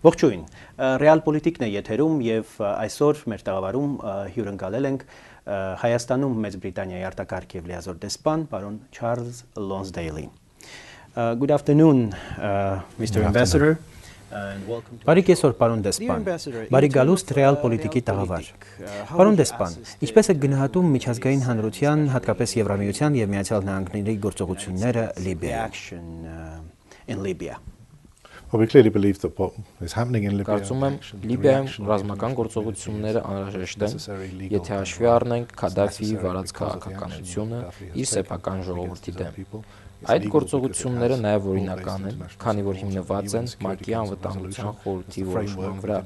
Ողջույն, Realpolitikն է եթերում եւ այսօր մեր տաղավարում հյուրն գալել ենք Հայաստանում Մեծ Բրիտանիայի արտակարգ եւ լիազոր դեսպան պարոն Չարլզ Լոնսդեյլի. Good afternoon, Mr. Ambassador. Բարի կեսօր, պարոն դեսպան, բարի գալուստ Realpolitikի տաղավար։ Պարոն դեսպան, ինչպես եք գնահատում միջազգային հանրության, հատկապես Եվրամիության եւ Միացյալ Նահանգների գործողությունները Լիբիայում? We clearly believe that what is happening in Libya. Կարծում եմ, Լիբիայում ռազմական գործողությունները անհրաժեշտ են, եթե հաշվի առնենք Քադաֆիի վարած քաղաքականությունը իր սեփական ժողովրդի դեմ։ Այդ գործողությունները նաև օրինական են, քանի որ հիմնված են ՄԱԿ-ի անվտանգության խորհրդի որոշման վրա,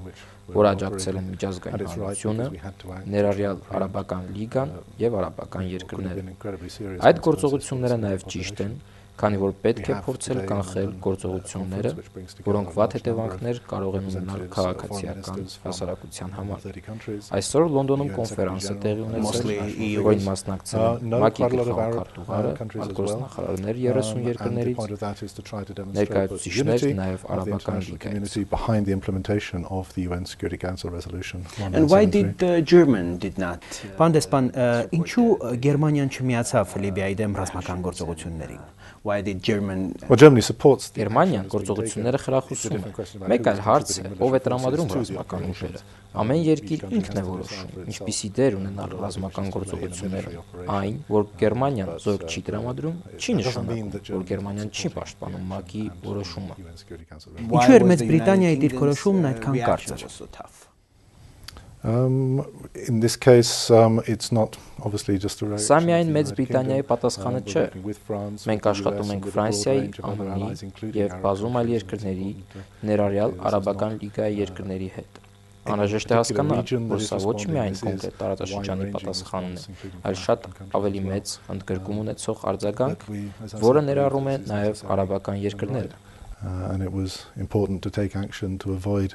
որ աջակցել են միջազգային հանրությունը, ներառյալ Արաբական լիգան եւ արաբական երկրները։ Այդ գործողությունները նաև ճիշտ են, քանի որ պետք է փորձել կանխել գործողությունները, որոնք վատ հետևանքներ կարող են ունենալ քաղաքացիական հասարակության համար։ Այսօր Լոնդոնում կոնֆերանս է տեղի ունեցել, որին մասնակցել են ՄԱԿ-ի գլխավոր քարտուղարը, արտգործնախարարներ 30 երկրներից, ներկայացուցիչներ նաև Արաբական լիգայից։ And why did German did not? Պարոն դեսպան, ինչու Գերմանիան չմիացավ Լիբիայի դեմ ռազմական գործողություններին? Why did Germany supports the Գերմանիան գործողությունները խրախուսում է։ Մեկ այլ հարց է, ով է տրամադրում ռազմական ուժերը։ Ամեն երկիր ինքն է որոշում, ինչպիսի դեր ունենալ ռազմական գործողությունները։ Այն, որ Գերմանիան զորք չի տրամադրում, չի նշանակում, որ Գերմանիան չի պաշտպանում ՄԱԿ-ի որոշումը։ Ինչու էր Մեծ Բրիտանիայի դիրքորոշումն այդքան կարճ։ In this case, it's not obviously just a Սա միայն Մեծ Բրիտանիայի պատասխանը չէ։ Մենք աշխատում ենք Ֆրանսիայի, ԱՄՆ-ի եւ բազում այլ երկրների, ներառյալ Արաբական լիգայի երկրների հետ։ Անհրաժեշտ է հասկանալ, որ սա ոչ միայն կոնկրետ տարածաշրջանի պատասխանն է, այլ շատ ավելի մեծ ընդգրկում ունեցող արձագանք, որը ներառում է նաև արաբական երկրները։ And it was important to take action to avoid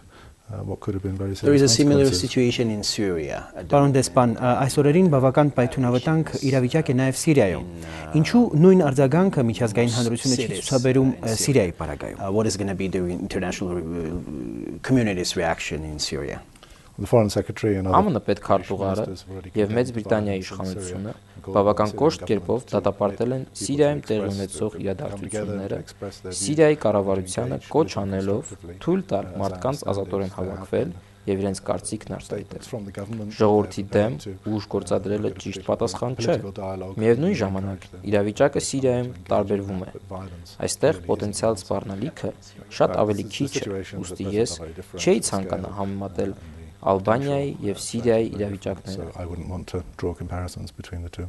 what could have been very serious. There is a similar situation in Syria. Պարոն դեսպան, այս օրերին բավական պայթունավտանգ իրավիճակ է նաև Սիրիայում։ Ինչու նույն արձագանքը միջազգային հանրությունը չի ցուցաբերում Սիրիայի պարագայում? What is going to be the international community's reaction in Syria? The Foreign Secretary and ԱՄՆ պետքարտուղարը եւ Մեծ Բրիտանիայի իշխանությունը բավական կոշտ կերպով դատապարտել են Սիրիայում տեղի ունեցող իրադարձությունները, Սիրիայի կառավարությանը կոչ անելով թույլ տալ մարդկանց ազատորեն հավաքվել եւ իրենց կարծիքն արտահայտել։ Ժողովրդի դեմ ուժ գործադրելը ճիշտ պատասխան չէ։ Միևնույն ժամանակ իրավիճակը Սիրիայում տարբերվում է։ Այստեղ պոտենցիալ սպառնալիքը շատ ավելի քիչ է, ուստի ես չէի ցանկանա համեմատել Ալբանիայի եւ Սիրիայի իրավիճակները։ I wouldn't want to draw comparisons between the two.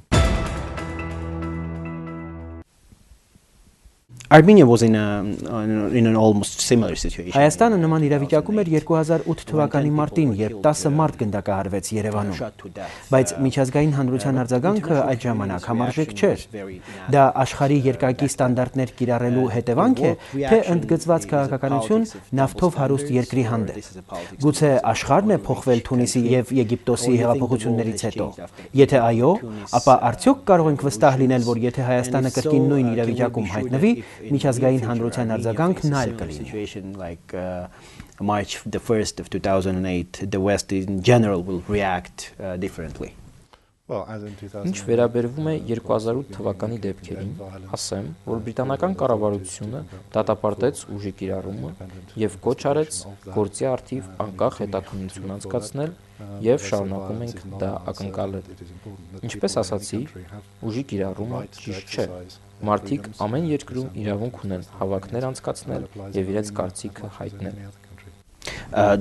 Armenia was in an almost similar situation. Հայաստանը նման իրավիճակում էր 2008 թվականի մարտին, երբ 10 մարդ գնդակահարվեց Երևանում։ Բայց միջազգային հանրության արձագանքը այդ ժամանակ համարժեք չէր։ Դա աշխարհի երկակի ստանդարտներ կիրառելու հետևանք է, թե ընդգծված քաղաքականություն նավթով հարուստ երկրի հանդեպ։ Գուցե աշխարհն է փոխվել Թունիսի եւ Եգիպտոսի հեղափոխություններից հետո։ Եթե այո, ապա արդյոք կարող ենք վստահ լինել, որ եթե Հայաստանը կրկին նույն իրավիճակում հայտնվի, միջազգային հանրության արձագանքն այլ կլինի։ Like March the 1st of 2008, the West in general will react differently. Ինչ վերաբերվում է 2008 թվականի դեպքերին, ասեմ, որ բրիտանական կառավարությունը դատապարտեց ուժի կիրառումը եւ կոչ արեց գործի առթիվ անկախ հետաքննություն անցկացնել եւ շարունակում ենք դա ակնկալել։ Ինչպես ասացի, ուժի կիրառումը ճիշտ չէ։ Մարդիկ ամեն երկրում իրավունք ունեն հավաքներ անցկացնել եւ իրենց կարծիքը հայտնել։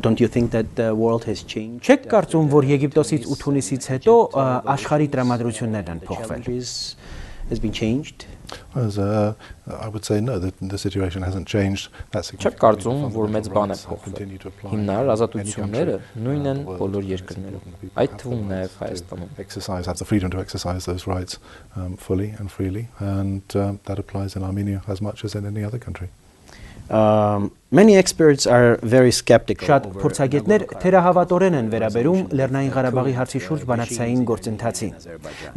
Don't you think that the world has changed? Չեք կարծում, որ Եգիպտոսից ու Թունիսից հետո աշխարհի տրամադրություններն են փոխվել։ Has been changed? I would say no, the situation hasn't changed. Չեք կարծում, որ մեծ բան է փոխվել։ Հիմնարար ազատությունները նույնն են բոլոր երկրներում, այդ թվում նաև Հայաստանում։ Have the freedom to exercise those rights fully and freely, and that applies in Armenia as much as in any other country. Many experts are very skeptical. Շատ փորձագետներ թերահավատորեն են վերաբերում Լեռնային Ղարաբաղի հարցի շուրջ բանակցային գործընթացին։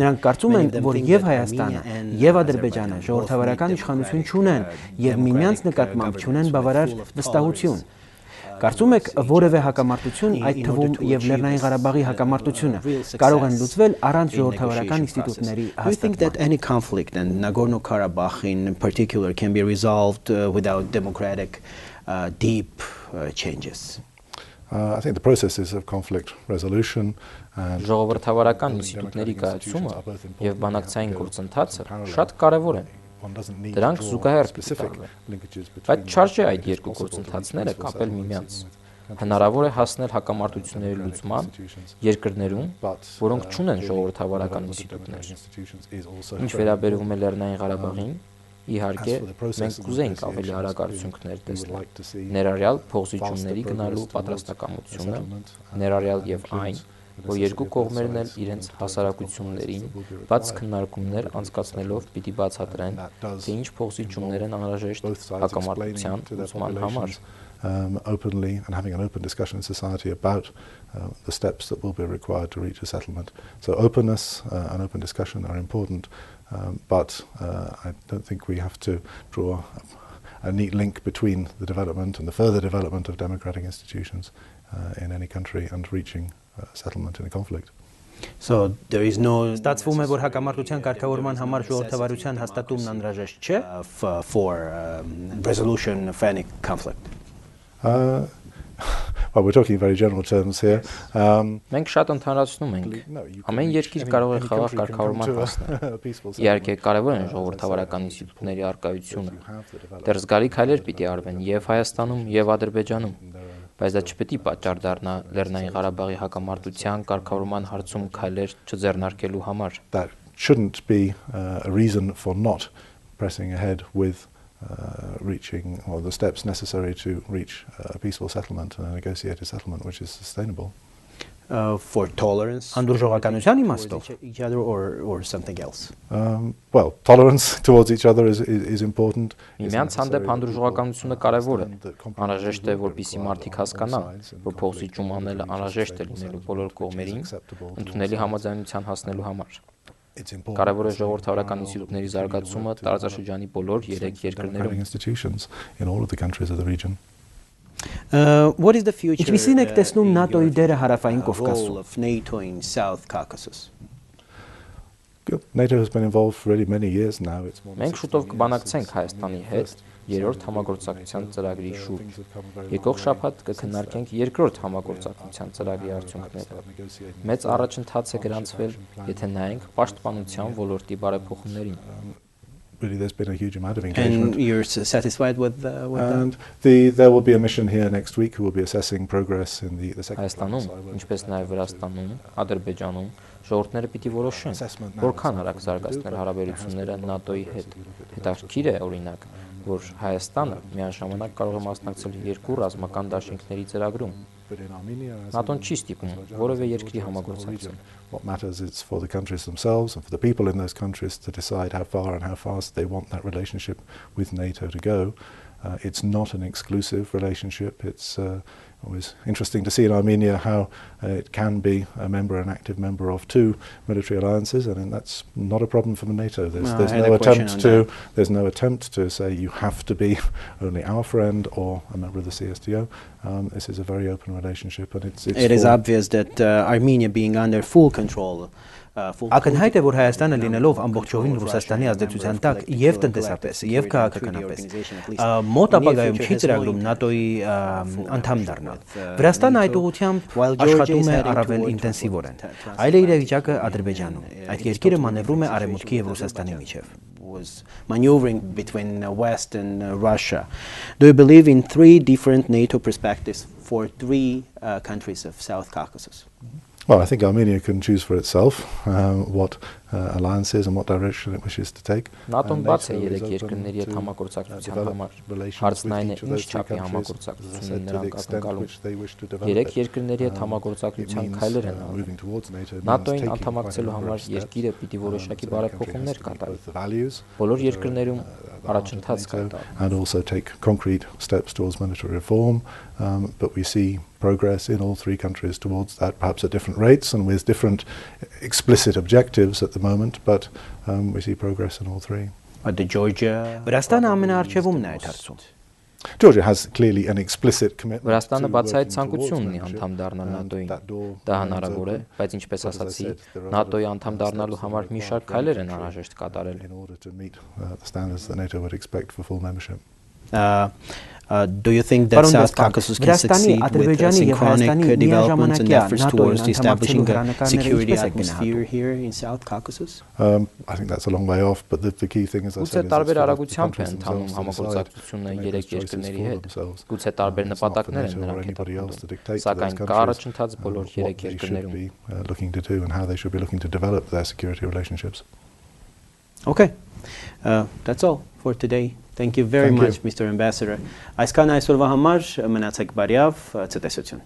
Նրանք կարծում են, որ եւ Հայաստանը, եւ Ադրբեջանը ժողովրդավարական իշխանություն չունեն եւ միմյանց նկատմամբ չունեն բավարար վստահություն։ Կարծում եք, որևէ հակամարտություն, այդ թվում եւ Լեռնային Ղարաբաղի հակամարտությունը կարող են լուծվել առանց ժողովրդավարական ինստիտուտների Do you think that any conflict, and Nagorno-Karabakh in particular, can be resolved without democratic, deep changes? I think the processes of conflict resolution and Ժողովրդավարական ինստիտուտների կայացումը եւ բանակցային գործընթացը շատ կարեւոր են։ Դրանք զուգահեռ պիտի տարվեն։ Բայց չարժե այդ երկու գործընթացները կապել միմյանց։ Հնարավոր է հասնել հակամարտությունների լուծման երկրներում, որոնք չունեն ժողովրդավարական ինստիտուտներ։ Ինչ վերաբերում է Լեռնային Ղարաբաղին, իհարկե, մենք կուզեինք ավելի արագ արդյունքներ տեսնել, ներառյալ փոխզիջումների գնալու պատրաստակամությունը, ներառյալ եւ այն, որ երկու կողմերն էլ իրենց հասարակություններին բաց քննարկումներ անցկացնելով պիտի բացատրեն, թե ինչ փոխզիջումներ են անհրաժեշտ հակամարտության լուծման համար։ Openly and having an open discussion in society about the steps that will be required to reach a settlement. So openness and open discussion are important, but I don't think we have to draw a neat link between the development and the further development of democratic institutions in any country and reaching a settlement in a conflict. So there is no Ստացվում է, որ հակամարտության կարգավորման համար ժողովրդավարության հաստատումն անհրաժեշտ չէ for resolution of any conflict. Well, we're talking in very general terms here. Մենք շատ ընդհանրացնում ենք։ Ամեն երկիր կարող է խաղաղ կարգավորման հասնել։ Իհարկե, կարևոր են ժողովրդավարական ինստիտուտների առկայությունը։ Դեռ զգալի քայլեր պիտի արվեն եւ Հայաստանում, եւ Ադրբեջանում, բայց դա չպետք է պատճառ դառնա Լեռնային Ղարաբաղի հակամարտության կարգավորման հարցում քայլեր չձեռնարկելու համար։ That shouldn't be a reason for not pressing ahead with reaching or the steps necessary to reach a peaceful settlement and a negotiated settlement which is sustainable. For tolerance, Անդուրժողականության իմաստով each other or something else. Well, tolerance towards each other is important. Միմյանց հանդեպ հանդուրժողականությունը կարևոր է։ Անհրաժեշտ է, որպեսզի մարդիկ հասկանան, որ փոխզիջում անելը անհրաժեշտ է լինելու բոլոր կողմերին ընդունելի համաձայնության հասնելու համար։ Կարևոր է ժողովրդավարական ինստիտուտների զարգացումը տարածաշրջանի բոլոր 3 երկրներում։ In all of the countries of the region. What is the future? Ինչպիսին եք տեսնում ՆԱՏՕ-ի դերը հարավային Կովկասում? Role of NATO in South Caucasus. NATO has been involved for really many years now. It's more than Մենք շուտով կբանակցենք Հայաստանի հետ երրորդ համագործակցության ծրագրի շուրջ։ Եկող շաբաթ կքննարկենք երկրորդ համագործակցության ծրագրի արդյունքները։ Մեծ առաջընթաց է գրանցվել, եթե նայենք պաշտպանության ոլորտի բարեփոխումներին։ Really, there's been a huge amount of engagement. And you're satisfied with that? And there will be a mission here next week who will be assessing progress in the second Հայաստանում, ինչպես նաև Վրաստանում, Ադրբեջանում ժողովուրդները պիտի որոշեն, որքան արագ զարգացնել հարաբերությունները ՆԱՏՕ-ի հետ։ Հետաքրքիր է, օրինակ, որ Հայաստանը միաժամանակ կարող է մասնակցել երկու ռազմական դաշինքների ծրագրում։ ՆԱՏՕ-ն չի ստիպում որևէ երկրի համագործակցել։ What matters is for the countries themselves and for the people in those countries to decide how far and how fast they want that relationship with NATO to go. It's not an exclusive relationship. It's always interesting to see in Armenia how it can be a member, an active member of 2 military alliances, and that's not a problem for NATO. There's no attempt to say you have to be only our friend or a member of the CSTO. This is a very open relationship, and it is obvious that Armenia being under full control. Ակնհայտ է, որ Հայաստանը լինելով ամբողջովին Ռուսաստանի ազդեցության տակ եւ տնտեսապես եւ քաղաքականապես մոտ ապագայում չի ծրագրում ՆԱՏՕ-ի անդամ դառնալ։ Վրաստանը այդ ուղղությամբ աշխատում է առավել ինտենսիվորեն։ Այլ է իրավիճակը Ադրբեջանում։ Այդ երկիրը մանևրում է Արևմուտքի եւ Ռուսաստանի միջև։ Was maneuvering between West and Russia. Do you believe in 3 different NATO perspectives for 3 countries of South Caucasus? Well, I think Armenia can choose for itself what alliances and what direction it wishes to take. ՆԱՏՕ-ն բաց է 3 երկրների հետ համագործակցության համար։ Հարցն այն է, ինչ չափի համագործակցություն են նրանք ակնկալում։ 3 երկրների հետ համագործակցության քայլեր են անում։ ՆԱՏՕ-ին անդամակցելու համար երկիրը պիտի որոշակի բարեփոխումներ կատարի։ Բոլոր երկրներում առաջընթաց կա։ And also take concrete steps towards military reform, but we see progress in all 3 countries towards that, perhaps at different rates and with different explicit objectives at the moment, but we see progress in all 3. But the Georgia Վրաստանը ամենաառաջևումն է այդ հարցում։ Georgia has clearly an explicit commitment. Վրաստանը բացահայտ ցանկություն ունի անդամ դառնալ ՆԱՏՕ-ին։ Դա հնարավոր է, բայց ինչպես ասացի, ՆԱՏՕ-ի անդամ դառնալու համար մի շարք քայլեր են անհրաժեշտ կատարել։ In order to meet the standards that NATO would expect for full membership. Do you think that South Caucasus can succeed with synchronic developments and efforts towards establishing a security atmosphere here in South Caucasus? I think that's a long way off, but the key thing is Գուցե տարբեր արագությամբ են ընթանում համագործակցությունը երեք երկրների հետ։ Գուցե տարբեր նպատակներ են նրանք հետապնդում, սակայն կա առաջընթաց բոլոր երեք երկրներում։ Looking to do and how they should be looking to develop their security relationships. Okay. That's all for today. Thank you very much, Mr. Ambassador. Այսքան այսօրվա համար մնացեք բարյավ, ցտեսություն։